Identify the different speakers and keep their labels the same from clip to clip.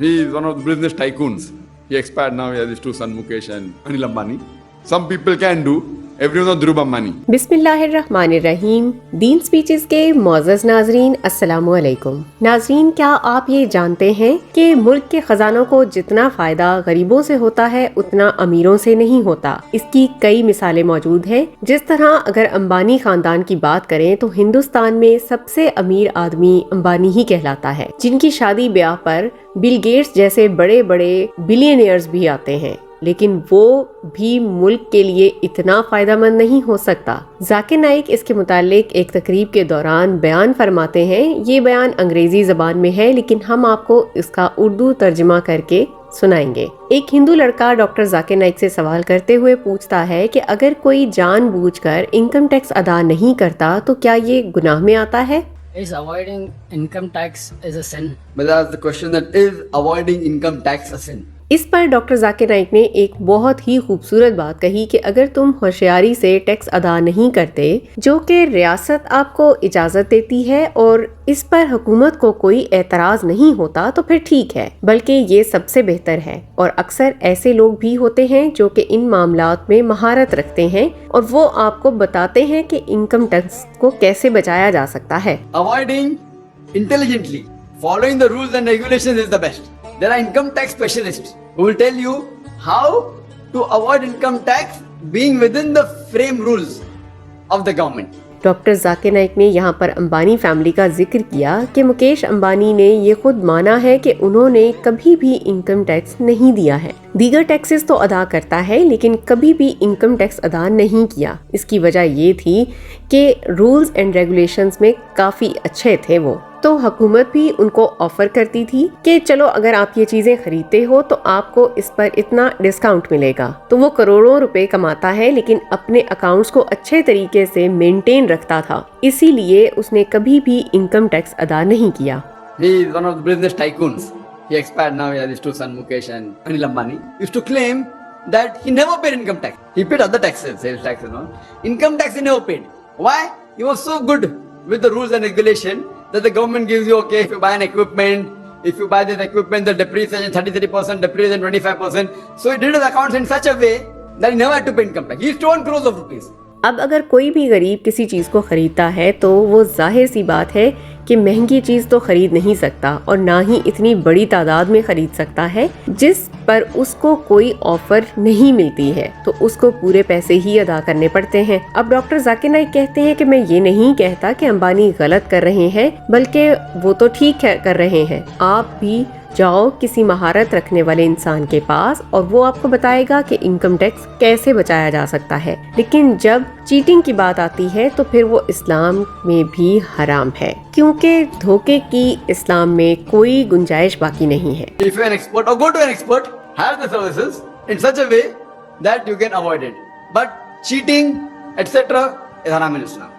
Speaker 1: He is one of the business tycoons. He expired now. He has his two sons, Mukesh and Anil Ambani. Some people can do. Everyone knows Dhruv Ambani.
Speaker 2: बिस्मिल्लाहिर्रहमानिर्रहीम। दीन speeches के मोअज़्ज़ज़ नाज़रीन, अस्सलामु अलैकुम। नाज़रीन, क्या आप ये जानते हैं कि मुल्क के खजानों को जितना फ़ायदा गरीबों से होता है उतना अमीरों से नहीं होता। इसकी कई मिसालें मौजूद हैं। जिस तरह अगर अंबानी खानदान की बात करें तो हिंदुस्तान में सबसे अमीर आदमी अंबानी ही कहलाता है, जिनकी शादी ब्याह पर बिल गेट्स जैसे बड़े बड़े बिलियनियर्स भी आते हैं, लेकिन वो भी मुल्क के लिए इतना फायदेमंद नहीं हो सकता। जाकिर नाइक इसके मुतालिक एक तकरीब के दौरान बयान फरमाते हैं। ये बयान अंग्रेजी जबान में है, लेकिन हम आपको इसका उर्दू तर्जुमा करके सुनाएंगे। एक हिंदू लड़का डॉक्टर जाकिर नाइक से सवाल करते हुए पूछता है कि अगर कोई जानबूझकर इनकम टैक्स अदा नहीं करता तो क्या ये गुनाह में आता है?
Speaker 3: Is avoiding income tax is a sin?
Speaker 4: But that's the question, that is avoiding income tax a sin?
Speaker 2: इस पर डॉक्टर जाकिर नाइक ने एक बहुत ही खूबसूरत बात कही कि अगर तुम होशियारी से टैक्स अदा नहीं करते, जो कि रियासत आपको इजाजत देती है और इस पर हुकूमत को कोई एतराज नहीं होता, तो फिर ठीक है, बल्कि ये सबसे बेहतर है। और अक्सर ऐसे लोग भी होते हैं जो कि इन मामलात में महारत रखते हैं और वो आपको बताते हैं कि इनकम टैक्स को कैसे बचाया जा सकता है।
Speaker 4: Avoiding intelligently, following the rules and regulations is the best. There are income tax specialists who will tell you how to avoid income tax being within the frame rules of the government.
Speaker 2: Doctor Zakir Naik ने यहाँ पर Ambani family का जिक्र किया कि मुकेश अंबानी ने ये खुद माना है कि उन्होंने कभी भी इनकम टैक्स नहीं दिया है। दीगर टैक्सेस तो अदा करता है, लेकिन कभी भी इनकम टैक्स अदा नहीं किया। इसकी वजह ये थी कि रूल्स एंड रेगुलेशंस में काफ़ी अच्छे थे वो, तो हुकूमत भी उनको ऑफर करती थी कि चलो अगर आप ये चीजें खरीदते हो तो आपको इस पर इतना डिस्काउंट मिलेगा। तो वो करोड़ों रुपए कमाता है, लेकिन अपने अकाउंट्स को अच्छे तरीके से मेंटेन रखता था, इसीलिए उसने कभी भी इनकम टैक्स अदा नहीं किया।
Speaker 4: He is one of the business tycoons. He expired now. He has his two sons, Mukesh and Anil Ambani. Used to claim that he never paid income tax. He paid other taxes, sales tax and all. Income tax he never paid. Why? He was so good with the rules and regulation that the government gives you, okay, if you buy an equipment, if you buy this equipment, the depreciation 33%, depreciation 25%. So he did his accounts in such a way that he never had to pay income tax. He used to earn crores of rupees.
Speaker 2: अब अगर कोई भी गरीब किसी चीज को खरीदता है तो वो जाहिर सी बात है कि महंगी चीज तो खरीद नहीं सकता और ना ही इतनी बड़ी तादाद में खरीद सकता है जिस पर उसको कोई ऑफर नहीं मिलती है, तो उसको पूरे पैसे ही अदा करने पड़ते हैं। अब डॉक्टर जाकिर नाइक कहते हैं कि मैं ये नहीं कहता कि अंबानी गलत कर रहे हैं, बल्कि वो तो ठीक है कर रहे हैं। आप भी जाओ किसी महारत रखने वाले इंसान के पास और वो आपको बताएगा कि इनकम टैक्स कैसे बचाया जा सकता है। लेकिन जब चीटिंग की बात आती है तो फिर वो इस्लाम में भी हराम है, क्योंकि धोखे की इस्लाम में कोई गुंजाइश बाकी नहीं है।
Speaker 4: If you are an expert or go to an expert, have the services in such a way that you can avoid it. But cheating, etc. is haram in Islam.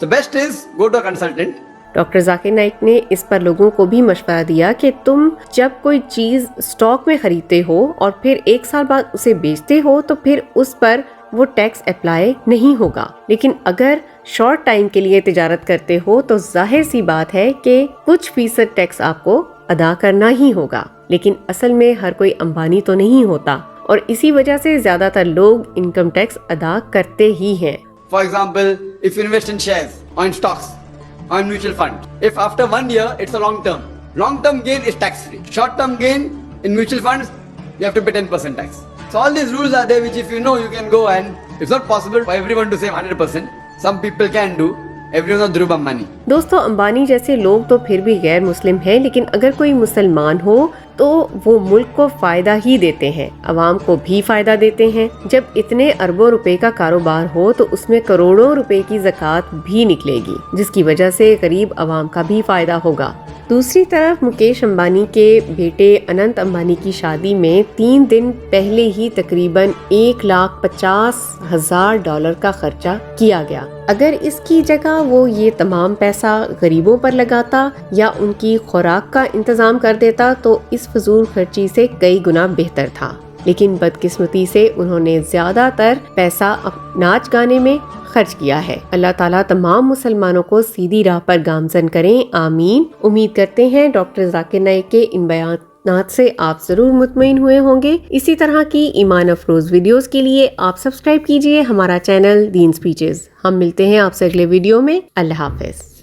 Speaker 4: So best is go to a consultant.
Speaker 2: Doctor Zakir Naik ने इस पर लोगों को भी मशवरा दिया कि तुम जब कोई चीज स्टॉक में खरीदते हो और फिर एक साल बाद उसे बेचते हो तो फिर उस पर वो टैक्स अप्लाई नहीं होगा, लेकिन अगर शॉर्ट टाइम के लिए तिजारत करते हो तो जाहिर सी बात है कि कुछ फीसद टैक्स आपको अदा करना ही होगा। लेकिन असल में हर कोई अंबानी तो नहीं होता और इसी वजह से ज्यादातर लोग इनकम टैक्स अदा करते ही हैं।
Speaker 4: For example, if you invest in shares or in stocks or in mutual fund, if after 1 year it's a long term gain is tax free. Short term gain in mutual funds you have to pay 10% tax. So all these rules are there which if you know you can go, and it's not possible for everyone to save 100%. Some people can do. Everyone knows Dhruv Ambani.
Speaker 2: दोस्तों, अंबानी जैसे लोग तो फिर भी गैर मुस्लिम हैं, लेकिन अगर कोई मुसलमान हो तो वो मुल्क को फायदा ही देते हैं, अवाम को भी फायदा देते हैं। जब इतने अरबों रुपए का कारोबार हो तो उसमें करोड़ों रुपए की ज़कात भी निकलेगी, जिसकी वजह से गरीब अवाम का भी फायदा होगा। दूसरी तरफ मुकेश अंबानी के बेटे अनंत अंबानी की शादी में 3 दिन पहले ही तकरीबन $1,50,000 का खर्चा किया गया। अगर इसकी जगह वो ये तमाम पैसा गरीबों पर लगाता या उनकी खुराक का इंतजाम कर देता तो इस फजूल खर्ची से कई गुना बेहतर था। लेकिन बदकिस्मती से उन्होंने ज्यादातर पैसा नाच गाने में खर्च किया है। अल्लाह ताला तमाम मुसलमानों को सीधी राह पर गामजन करें, आमीन। उम्मीद करते हैं डॉक्टर जाकिर नाइक के इन बयान नात से आप ज़रूर मुतमईन हुए होंगे। इसी तरह की ईमान अफरोज़ वीडियोस के लिए आप सब्सक्राइब कीजिए हमारा चैनल दीन स्पीचेस। हम मिलते हैं आपसे अगले वीडियो में। अल्लाह हाफ़िज़।